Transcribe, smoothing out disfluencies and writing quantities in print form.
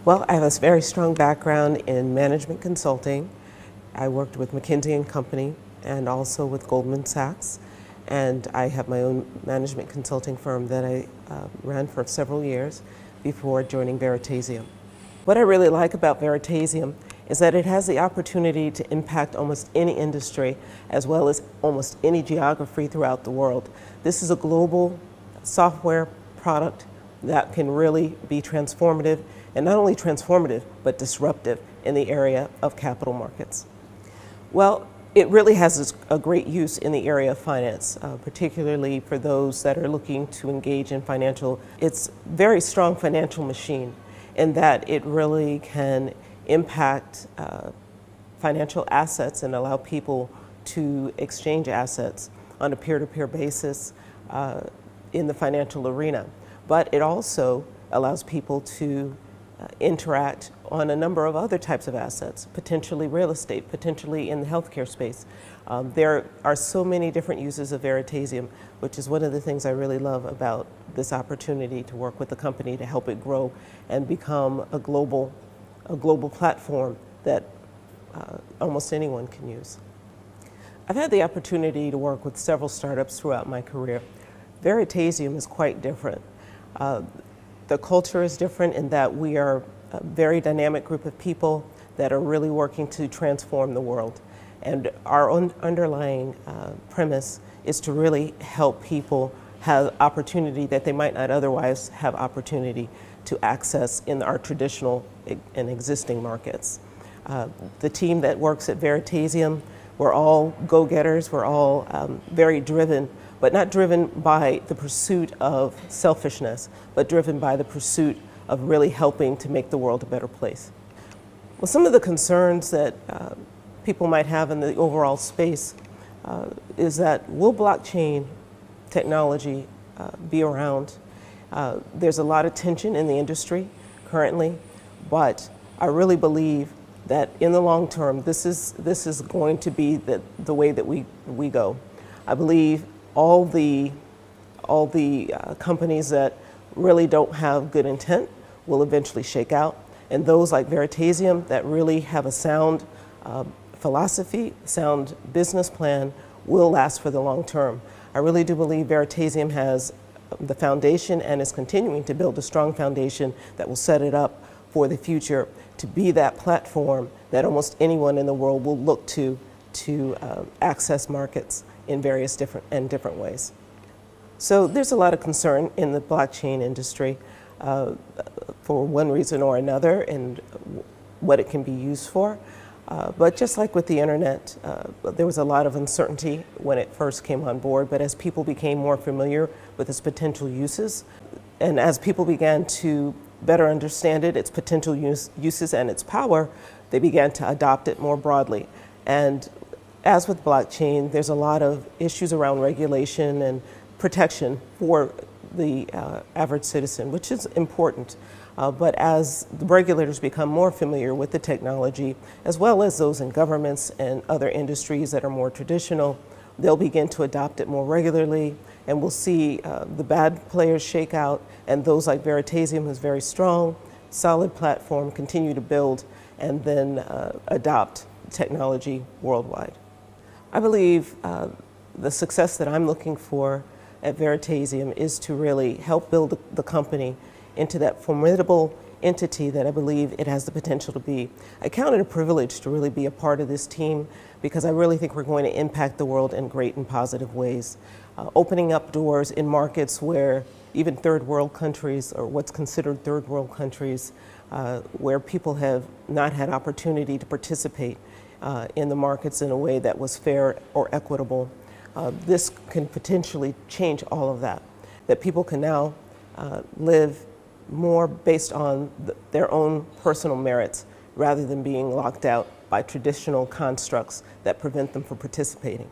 Well, I have a very strong background in management consulting. I worked with McKinsey and Company and also with Goldman Sachs. And I have my own management consulting firm that I ran for several years before joining Veritasium. What I really like about Veritasium is that it has the opportunity to impact almost any industry as well as almost any geography throughout the world. This is a global software product that can really be transformative, and not only transformative, but disruptive in the area of capital markets. Well, it really has a great use in the area of finance, particularly for those that are looking to engage in financial. It's a very strong financial machine in that it really can impact financial assets and allow people to exchange assets on a peer-to-peer basis in the financial arena. But it also allows people to interact on a number of other types of assets, potentially real estate, potentially in the healthcare space. There are so many different uses of Veritasium, which is one of the things I really love about this opportunity to work with the company to help it grow and become a global platform that almost anyone can use. I've had the opportunity to work with several startups throughout my career. Veritasium is quite different. The culture is different in that we are a very dynamic group of people that are really working to transform the world. And our own underlying premise is to really help people have opportunity that they might not otherwise have opportunity to access in our traditional and existing markets. The team that works at Veritasium, we're all go-getters, we're all very driven, but not driven by the pursuit of selfishness, but driven by the pursuit of really helping to make the world a better place. Well, some of the concerns that people might have in the overall space is that will blockchain technology be around? There's a lot of tension in the industry currently, but I really believe that in the long term, this is going to be the way that we go. I believe all the companies that really don't have good intent will eventually shake out, and those like Veritasium that really have a sound philosophy, sound business plan will last for the long term. I really do believe Veritasium has the foundation and is continuing to build a strong foundation that will set it up for the future to be that platform that almost anyone in the world will look to access markets in various different ways. So there's a lot of concern in the blockchain industry for one reason or another and what it can be used for. But just like with the internet, there was a lot of uncertainty when it first came on board, but as people became more familiar with its potential uses, and as people began to better understand it, its potential uses and its power, they began to adopt it more broadly. And as with blockchain, there's a lot of issues around regulation and protection for the average citizen, which is important. But as the regulators become more familiar with the technology, as well as those in governments and other industries that are more traditional, they'll begin to adopt it more regularly, and we'll see the bad players shake out, and those like Veritasium, who's very strong, solid platform, continue to build and then adopt technology worldwide. I believe the success that I'm looking for at Veritasium is to really help build the company into that formidable entity that I believe it has the potential to be. I count it a privilege to really be a part of this team because I really think we're going to impact the world in great and positive ways, opening up doors in markets where even third world countries, or what's considered third world countries, where people have not had opportunity to participate in the markets in a way that was fair or equitable. This can potentially change all of that people can now live more based on their own personal merits rather than being locked out by traditional constructs that prevent them from participating.